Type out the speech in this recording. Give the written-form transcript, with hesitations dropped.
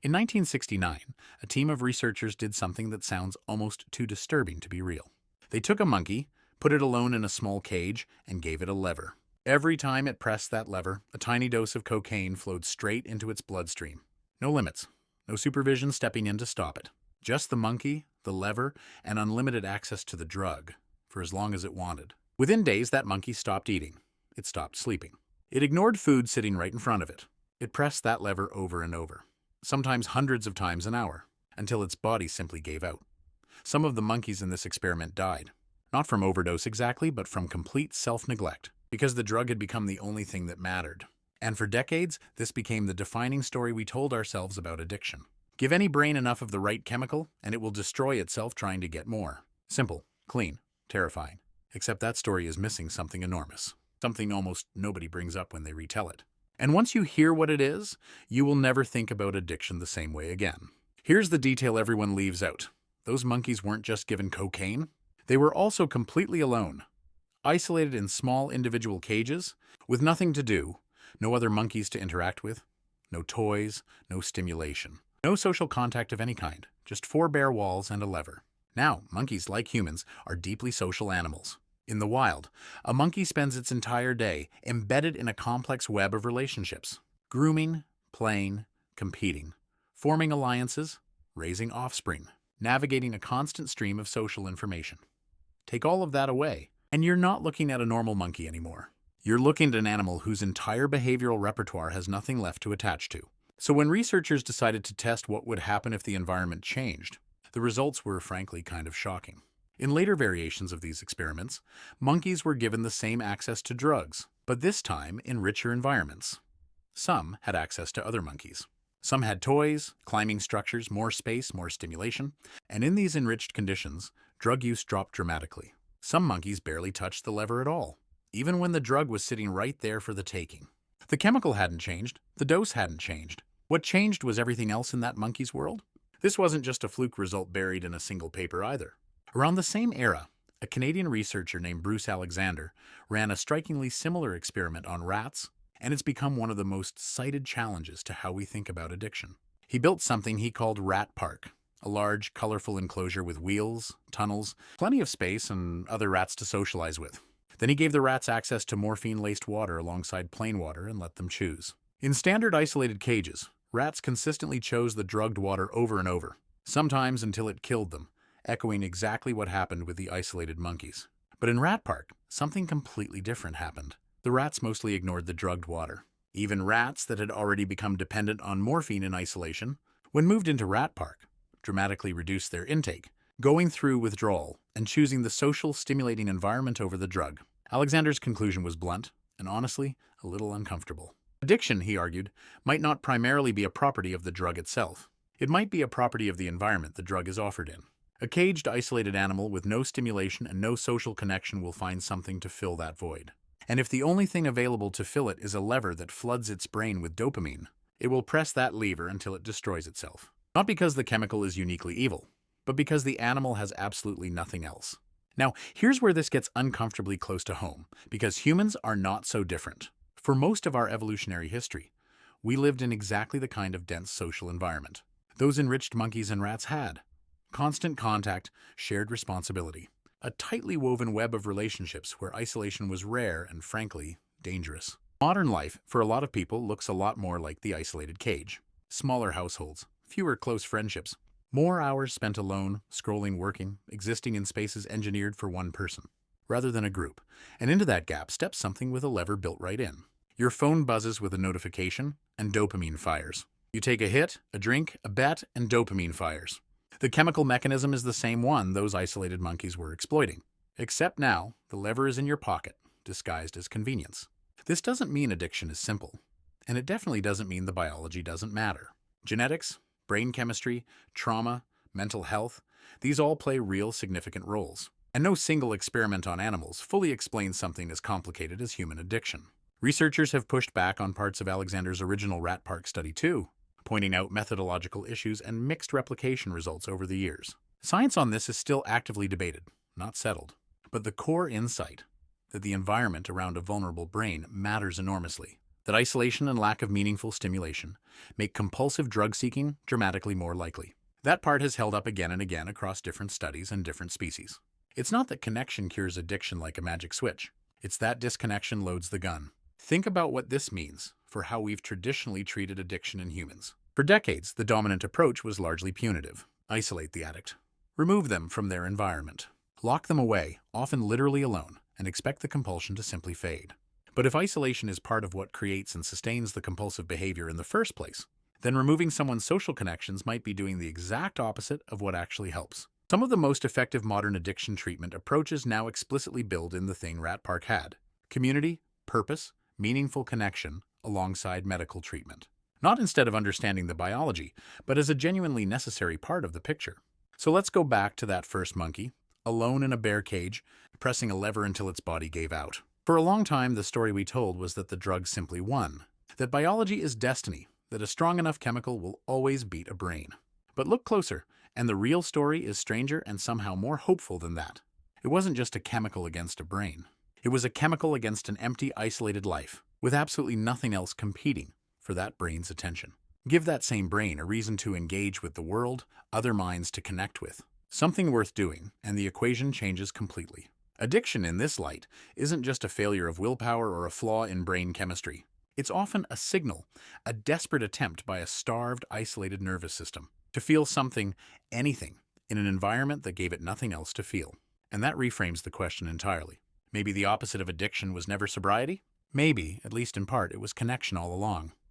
In 1969, a team of researchers did something that sounds almost too disturbing to be real. They took a monkey, put it alone in a small cage, and gave it a lever. Every time it pressed that lever, a tiny dose of cocaine flowed straight into its bloodstream. No limits, no supervision stepping in to stop it. Just the monkey, the lever, and unlimited access to the drug for as long as it wanted. Within days, that monkey stopped eating. It stopped sleeping. It ignored food sitting right in front of it. It pressed that lever over and over, sometimes hundreds of times an hour, until its body simply gave out. Some of the monkeys in this experiment died. Not from overdose exactly, but from complete self-neglect, because the drug had become the only thing that mattered. And for decades, this became the defining story we told ourselves about addiction. Give any brain enough of the right chemical, and it will destroy itself trying to get more. Simple, clean, terrifying. Except that story is missing something enormous. Something almost nobody brings up when they retell it. And once you hear what it is, you will never think about addiction the same way again. Here's the detail everyone leaves out. Those monkeys weren't just given cocaine. They were also completely alone, isolated in small individual cages, with nothing to do, no other monkeys to interact with, no toys, no stimulation, no social contact of any kind, just 4 bare walls and a lever. Now, monkeys, like humans, are deeply social animals. In the wild, a monkey spends its entire day embedded in a complex web of relationships, grooming, playing, competing, forming alliances, raising offspring, navigating a constant stream of social information. Take all of that away, and you're not looking at a normal monkey anymore. You're looking at an animal whose entire behavioral repertoire has nothing left to attach to. So when researchers decided to test what would happen if the environment changed, the results were frankly kind of shocking. In later variations of these experiments, monkeys were given the same access to drugs, but this time in richer environments. Some had access to other monkeys. Some had toys, climbing structures, more space, more stimulation, and in these enriched conditions, drug use dropped dramatically. Some monkeys barely touched the lever at all, even when the drug was sitting right there for the taking. The chemical hadn't changed, the dose hadn't changed. What changed was everything else in that monkey's world. This wasn't just a fluke result buried in a single paper either. Around the same era, a Canadian researcher named Bruce Alexander ran a strikingly similar experiment on rats, and it's become one of the most cited challenges to how we think about addiction. He built something he called Rat Park, a large, colorful enclosure with wheels, tunnels, plenty of space, and other rats to socialize with. Then he gave the rats access to morphine-laced water alongside plain water and let them choose. In standard isolated cages, rats consistently chose the drugged water over and over, sometimes until it killed them, echoing exactly what happened with the isolated monkeys. But in Rat Park, something completely different happened. The rats mostly ignored the drugged water. Even rats that had already become dependent on morphine in isolation, when moved into Rat Park, dramatically reduced their intake, going through withdrawal and choosing the social, stimulating environment over the drug. Alexander's conclusion was blunt and honestly a little uncomfortable. Addiction, he argued, might not primarily be a property of the drug itself. It might be a property of the environment the drug is offered in. A caged, isolated animal with no stimulation and no social connection will find something to fill that void. And if the only thing available to fill it is a lever that floods its brain with dopamine, it will press that lever until it destroys itself. Not because the chemical is uniquely evil, but because the animal has absolutely nothing else. Now, here's where this gets uncomfortably close to home, because humans are not so different. For most of our evolutionary history, we lived in exactly the kind of dense social environment those enriched monkeys and rats had. Constant contact, shared responsibility, a tightly woven web of relationships where isolation was rare and, frankly, dangerous. Modern life, for a lot of people, looks a lot more like the isolated cage. Smaller households, fewer close friendships, more hours spent alone, scrolling, working, existing in spaces engineered for one person, rather than a group. And into that gap steps something with a lever built right in. Your phone buzzes with a notification, and dopamine fires. You take a hit, a drink, a bet, and dopamine fires. The chemical mechanism is the same one those isolated monkeys were exploiting. Except now, the lever is in your pocket, disguised as convenience. This doesn't mean addiction is simple, and it definitely doesn't mean the biology doesn't matter. Genetics, brain chemistry, trauma, mental health, these all play real significant roles. And no single experiment on animals fully explains something as complicated as human addiction. Researchers have pushed back on parts of Alexander's original Rat Park study too, pointing out methodological issues and mixed replication results over the years. Science on this is still actively debated, not settled. But the core insight, that the environment around a vulnerable brain matters enormously, that isolation and lack of meaningful stimulation make compulsive drug seeking dramatically more likely. That part has held up again and again across different studies and different species. It's not that connection cures addiction like a magic switch. It's that disconnection loads the gun. Think about what this means for how we've traditionally treated addiction in humans. For decades, the dominant approach was largely punitive. Isolate the addict. Remove them from their environment. Lock them away, often literally alone, and expect the compulsion to simply fade. But if isolation is part of what creates and sustains the compulsive behavior in the first place, then removing someone's social connections might be doing the exact opposite of what actually helps. Some of the most effective modern addiction treatment approaches now explicitly build in the thing Rat Park had: community, purpose, meaningful connection, alongside medical treatment. Not instead of understanding the biology, but as a genuinely necessary part of the picture. So let's go back to that first monkey, alone in a bear cage, pressing a lever until its body gave out. For a long time, the story we told was that the drug simply won, that biology is destiny, that a strong enough chemical will always beat a brain. But look closer, and the real story is stranger and somehow more hopeful than that. It wasn't just a chemical against a brain. It was a chemical against an empty, isolated life, with absolutely nothing else competing for that brain's attention. Give that same brain a reason to engage with the world, other minds to connect with, something worth doing, and the equation changes completely. Addiction in this light isn't just a failure of willpower or a flaw in brain chemistry. It's often a signal, a desperate attempt by a starved, isolated nervous system to feel something, anything, in an environment that gave it nothing else to feel. And that reframes the question entirely. Maybe the opposite of addiction was never sobriety? Maybe, at least in part, it was connection all along.